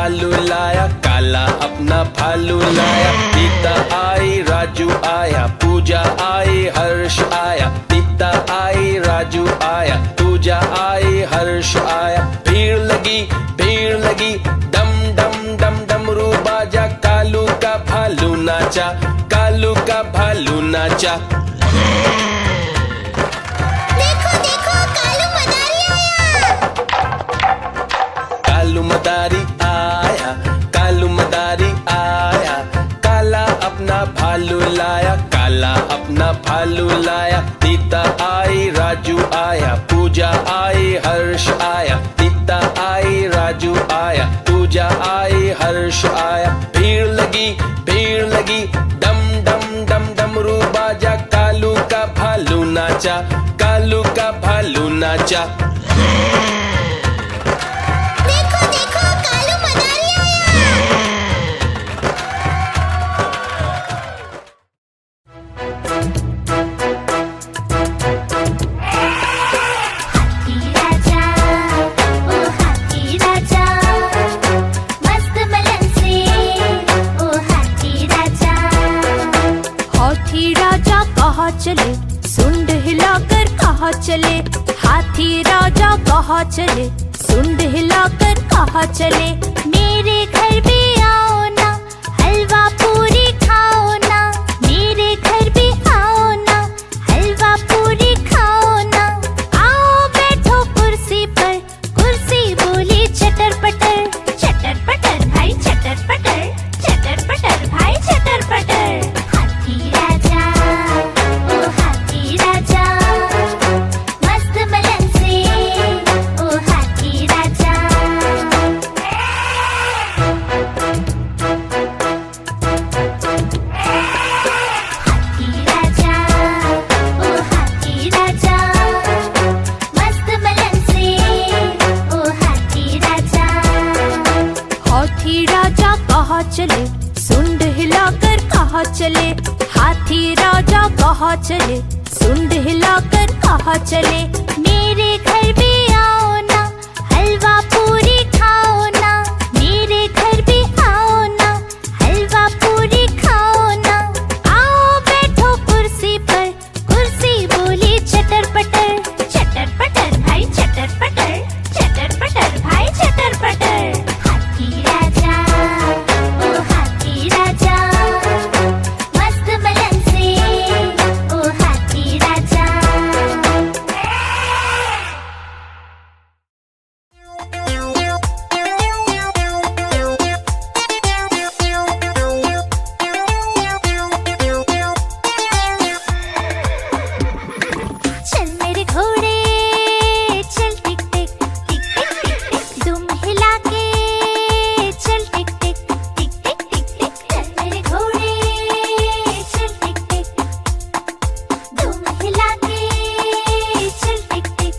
भालू लाया, काला अपना भालू लाया। सीता आई, राजू आया, पूजा आई, हर्ष आया। सीता आई, राजू आया, पूजा आई, हर्ष आया। भीड़ लगी, डम डम डम डमरू बाजा। कालू का भालू नाचा, कालू का भालू नाचा। देखो देखो कालू मदारी आया। कालू मदारी आया, कालू मदारी आया। काला अपना भालू लाया, काला अपना भालू लाया। सीता आई, राजू आया, पूजा आई, हर्ष आया। सीता आई, राजू आया, पूजा आई, हर्ष आया। भीड़ लगी, डम डम डम डमरू बाजा। कालू का भालू नाचा, कालू का भालू नाचा। देखो देखो कालू मदारी आया। हाथी राजा, ओ हाथी राजा, मस्त बलन से, ओ हाथी राजा। हाथी राजा कहाँ चले, सुंड हिलाकर कहाँ चले। हाथी राजा कहाँ चले, सुंड हिलाकर कहाँ चले। मेरे घर भी आओ ना, हलवा पूरी खाओ ना। मेरे घर भी आओ ना, हलवा पूरी खाओ ना। आओ बैठो कुर्सी पर, कुर्सी बोली चटर पटर। चटर पटर भाई चटर पटर, चटर पटर भाई चटर पटर। हाथी राजा, ओ हाथी राजा, मस्त बलन से, ओ हाथी राजा। हाथी राजा, ओ हाथी राजा, मस्त बलन से, ओ हाथी राजा। हाथी राजा कहाँ चले, सुंड हिलाकर कहाँ चले। हाथी राजा कहाँ चले, सुंड हिलाकर कहाँ चले। मेरे घर भी आओ ना, हलवा पूरी खाओ ना। मेरे घर भी आओ ना, हलवा पूरी खाओ ना। आओ बैठो कुर्सी पर, कुर्सी बोली चटर पटर। चटर पटर भाई चटर पटर, चटर पटर भाई चटर पटर। हाथी राजा, ओ हाथी राजा, मस्त बलन से, ओ हाथी राजा। चल मेरे घोड़े चल टिक टिक टिक टिक टिक टिक। दुम हिला के चल टिक टिक टिक टिक टिक टिक। चल मेरे घोड़े चल टिक टिक, दुम हिला के चल टिक टिक।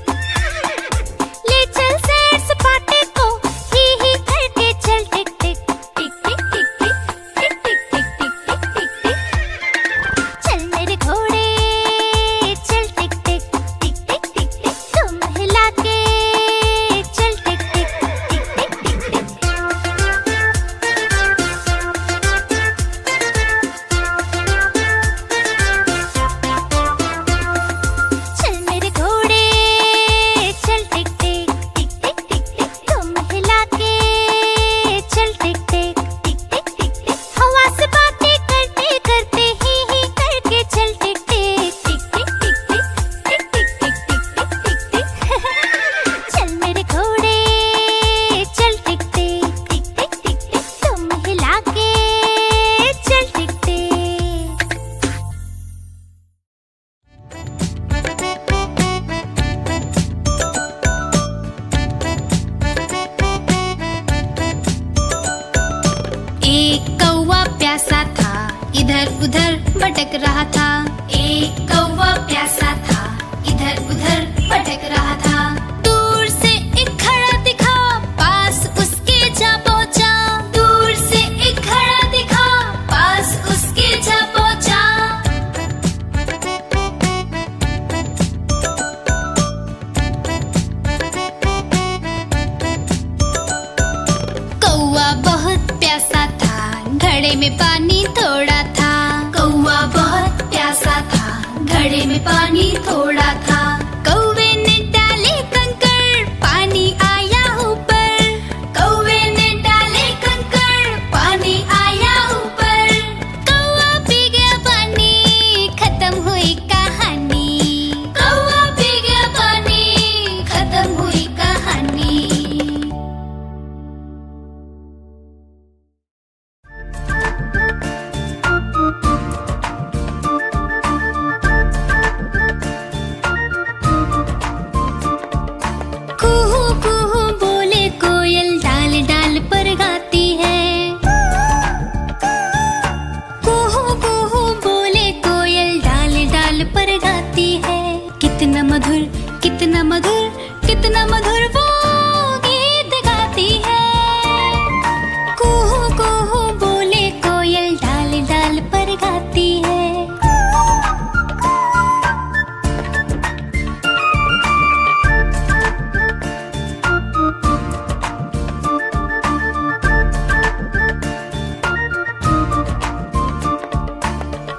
ले चल सैर सपाटे को ही करके चल टिक टिक टिक टिक टिक टिक टिक टिक टिक टिक टिक टिक। चल मेरे घोड़े चल टिक टिक टिक टिक टिक टिक। तुम हिला के चल टिक टिक टिक टिक टिक टिक। चल मेरे घोड़े चल टिक टिक टिक टिक टिक टिक। तुम हिला के चल टिक टिक टिक टिक टिक टिक। हवा से बातें करते करते ही करके चल टिक टिक टिक टिक टिक टिक टिक टिक टिक टिक टिक टिक। चल मेरे घोड़े चल टिक टिक टिक टिक टिक टिक। तुम हिला के चल टिक टिक। एक कौवा प्यासा था, इधर उधर भटक रहा था। एक कौवा प्यासा था, इधर उधर भटक रहा था। दूर से एक घड़ा दिखा, पास उसके जा पहुंचा। दूर से एक घड़ा दिखा, पास उसके जा पहुंचा। कौवा में पानी थोड़ा था। कौवे ने डाले कंकड़, पानी आया ऊपर। कौवे ने डाले कंकड़, पानी आया ऊपर। कौवा पी गया पानी, खत्म हुई कहानी। कौवा पी गया पानी, खत्म हुई कहानी। कुहू कुहू बोले कोयल, डाल डाल पर गाती है। कुहू कुहू बोले कोयल, डाल डाल पर गाती है। कितना मधुर, कितना मधुर, कितना मधुर वो गीत गाती है। कुहू कुहू बोले कोयल, डाल डाल पर गाती है।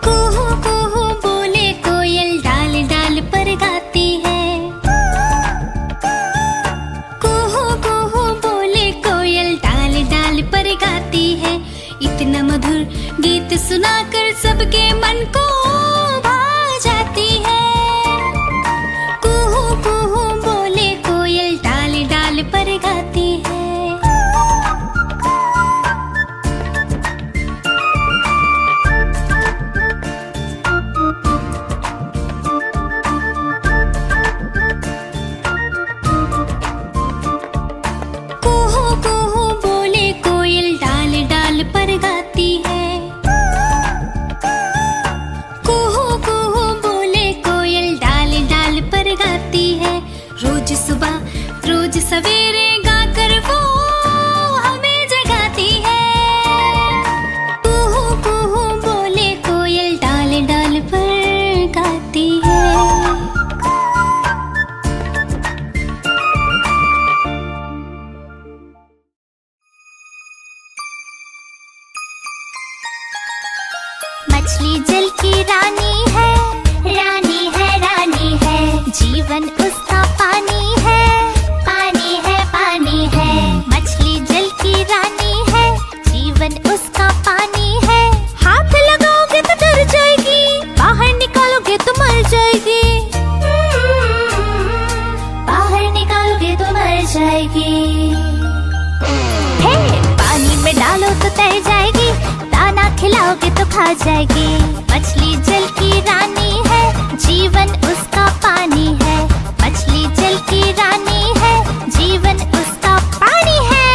कुहू कुहू बोले कोयल, डाल डाल पर गाती है। कुहू कुहू बोले कोयल, डाल डाल पर गाती है। इतना मधुर गीत सुनाकर सबके मन को भा जाती है। कुहू कुहू बोले कोयल, डाल डाल पर गाती है। कुहू कुहू बोले कोयल, डाल डाल पर गाती है। कुहू कुहू बोले कोयल, डाल डाल पर गाती है। रोज सुबह, रोज सवेरे गाकर वो हमें जगाती है। कुहू कुहू बोले कोयल, डाल डाल पर गाती है। मछली जल की रानी है, रानी है, रानी है। जीवन उसका पानी है, पानी है, पानी है। मछली जल की रानी है, जीवन उसका पानी है। हाथ लगाओगे तो डर जाएगी, बाहर निकालोगे तो मर जाएगी। बाहर निकालोगे तो मर जाएगी। हे, पानी में डालो तो तैर जाएगी, दाना खिलाओगे तो खा जाएगी। मछली जल की रानी है, जीवन उसका पानी है। मछली जल की रानी है, जीवन उसका पानी है।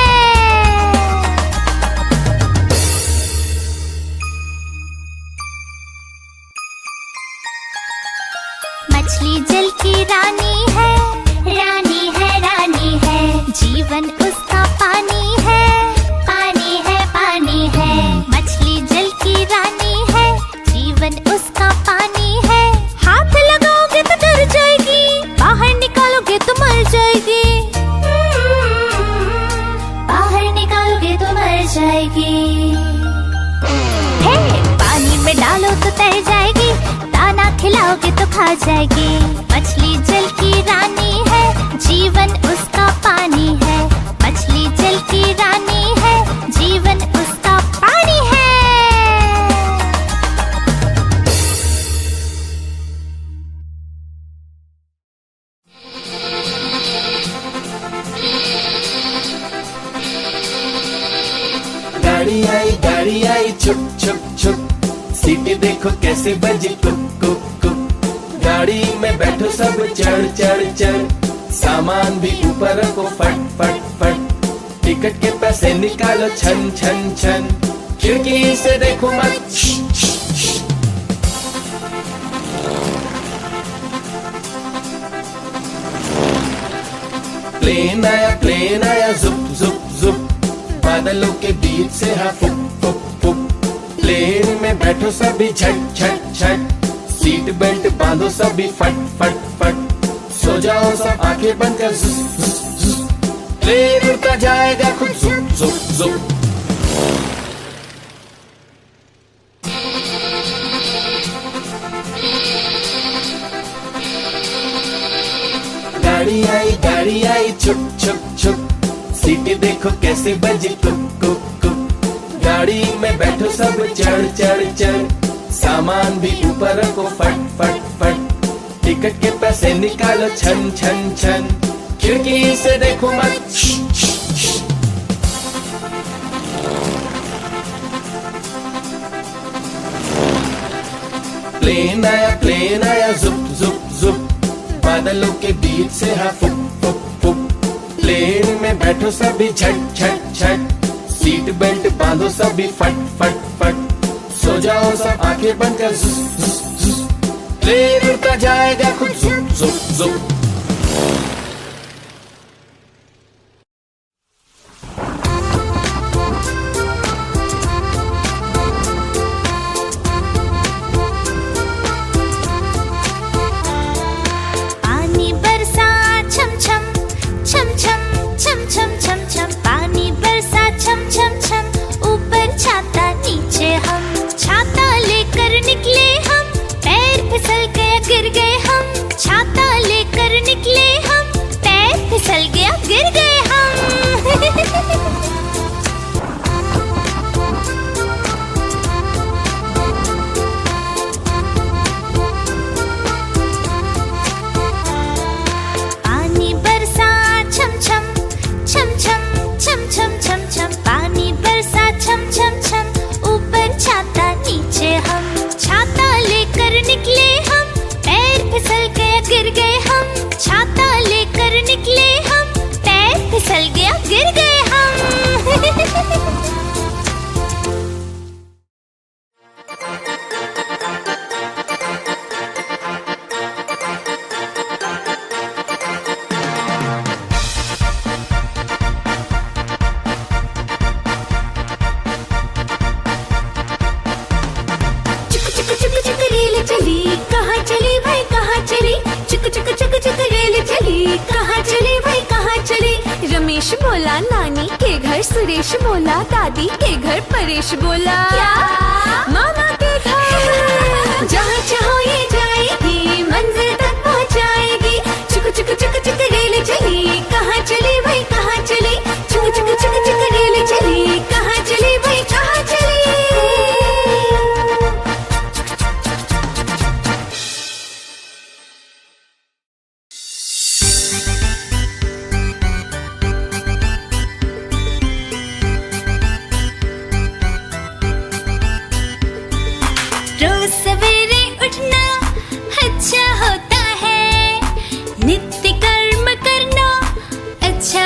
मछली जल की रानी है, रानी है, रानी है। जीवन उसका पानी है, पानी है, पानी है। मछली जल की रानी है, जीवन उसका पानी है। हाथ लगाओगे तो डर जाएगी, बाहर निकालोगे तो मर जाएगी। बाहर निकालोगे तो मर जाएगी। हे, पानी में डालो तो तैर जाएगी, दाना खिलाओगे तो खा जाएगी। मछली जल की रानी है, जीवन उसका पानी है। मछली जल की रानी है, जीवन उसका पानी है। गाड़ी आई छुप छुप छुप, सीटी देखो कैसे बजी कुक कुक कुक। गाड़ी में बैठो सब चढ़ चढ़ चढ़, सामान भी ऊपर रखो फट फट फट। टिकट के पैसे निकालो छन छन छन, खिड़की से देखो मत। प्लेन आया जुप जुप जुप, बादलों के बीच से हाँ फुक फुक फुक। प्लेन में बैठो सभी झट झट झट, सीट बेल्ट बांधो सभी फट फट फट। सो जाओ सब आंखें बंद कर, प्लेन उड़ता जाएगा खुद जुप जुप जुप। छुप छुप छुप, सीटी देखो कैसे बजी कुक कुक कुक। गाड़ी में बैठो सब चढ़ चढ़ चढ़, सामान भी ऊपर रखो फट फट फट। टिकट के पैसे निकालो छन छन छन, खिड़की से देखो मत। प्लेन आया जुप जुप जुप, बादलों के बीच से हाँ फुक फुक फुक। प्लेन में बैठो सभी झट झट झट, सीट बेल्ट बांधो सभी फट फट फट। सो जाओ सब आंखें बंद कर जुस जुस जुस, प्लेन उड़ता जाएगा खुद जुप जुप जुप। पानी बरसा छम छम छम छम छम छम छम छम, पानी बरसा छम छम छम। ऊपर छाता नीचे हम, छाता लेकर निकले हम, पैर फिसल गया गिर गए हम। छाता लेकर निकले हम, पैर फिसल गया गिर गए हम। पानी बरसा छम छम छम छम छम छम छम छम, पानी बरसा छम छम छम। ऊपर छाता नीचे हम, छाता लेकर निकले हम, पैर फिसल गया गिर गए हम। छाता लेकर निकले हम, पैर फिसल गया गिर गए हम। चुक रेल चली, कहाँ चली भाई कहाँ चली। चुक चुक चुक चुक रेल चली, कहाँ चली भाई कहाँ चली। रमेश बोला नानी के घर, सुरेश बोला दादी के घर, परेश बोला क्या? मामा के घर। जहाँ चाहो ये जाएगी, मंजिल तक पहुँचाएगी। चुक चुक चुक चुक रेल चली, कहाँ चली भाई कहाँ चली। चुक चुक चुक चुक रेल चली, कहाँ चली भाई कहाँ चली। रोज सवेरे उठना अच्छा होता है, नित्य कर्म करना अच्छा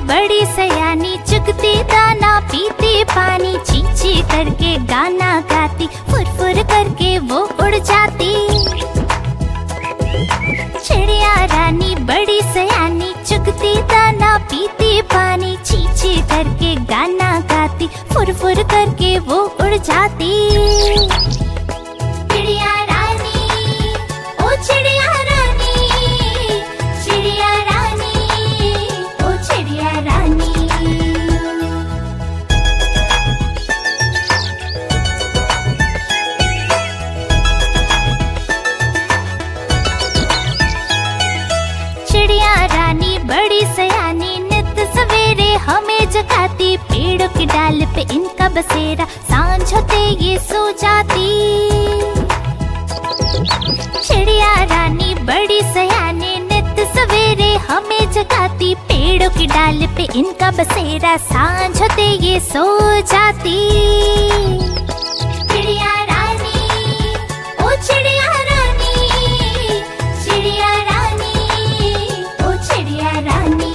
बड़ी सयानी, चुगती दाना पीती पानी, ची ची करके गाना गाती, फुर फुर करके वो उड़ जाती। चिड़िया रानी बड़ी सयानी, चुगती दाना पीती पानी, ची ची करके गाना गाती, फुर फुर करके वो उड़ जाती। चिड़िया रानी, ओ चिड़िया रानी, चिड़िया रानी, ओ चिड़िया रानी। चिड़िया रानी बड़ी सयानी, नित सवेरे हमें जगाती, पेड़ों की डाल पे इनका बसेरा, सांझ होते ये सो जाती। चिड़िया रानी बड़ी सयानी, नित सवेरे हमें जगाती, पेड़ों की डाल पे इनका बसेरा, सांझ होते ये सो जाती। चिड़िया रानी, ओ चिड़िया रानी, चिड़िया रानी, ओ चिड़िया रानी।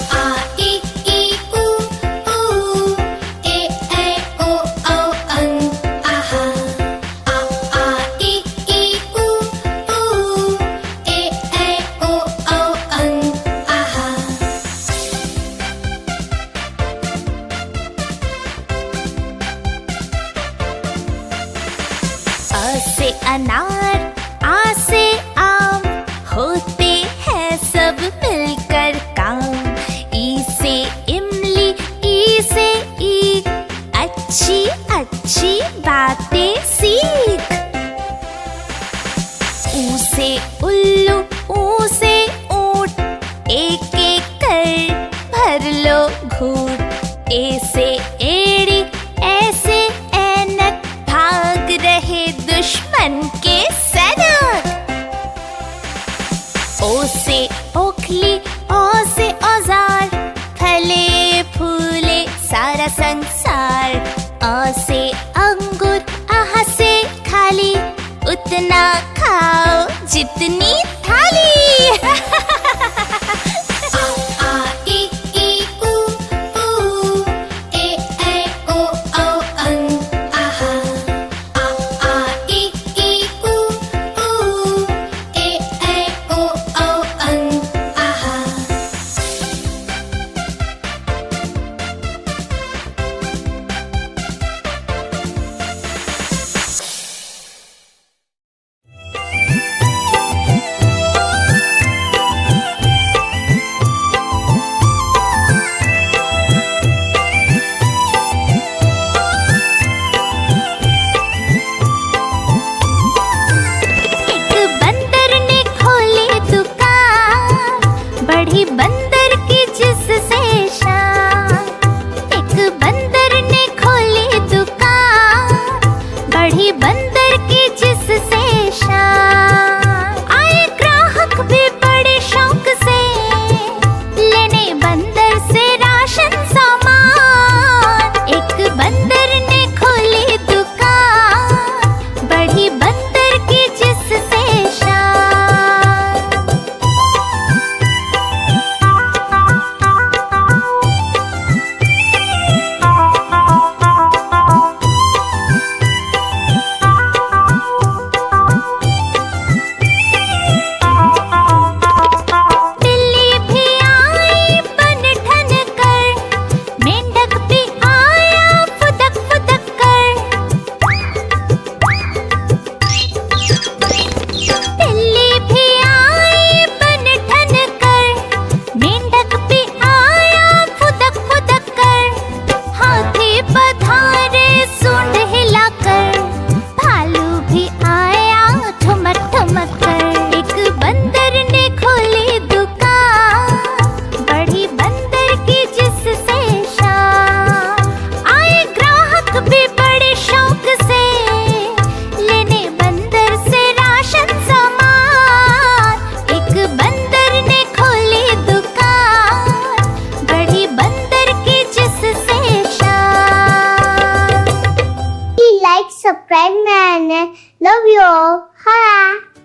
आ ई ऊ ऊ, ए ऐ ओ औ अं, आहा। आ ई ऊ ऊ, ए ऐ ओ औ अं, आहा। अ से अनार, आ से आम, होते हैं सब मिलकर काम। ई से इमली, ई से ईख, अच्छी अच्छी बातें सीख। ऊ से उल्लू, ऊ से ऊंट, एक एक कर भर लो घूंट। ए से एड़ी, ऐसे ऐनक, भाग रहे दुश्मन के सैनिक। ओ से ओखली, ओ से औजार, फले फूले सारा संसार। अ से अंगूर, आह से खाली, उतना खाओ जितनी थाली। आ ई ऊ ऊ, ए subscribe and love you all. Bye.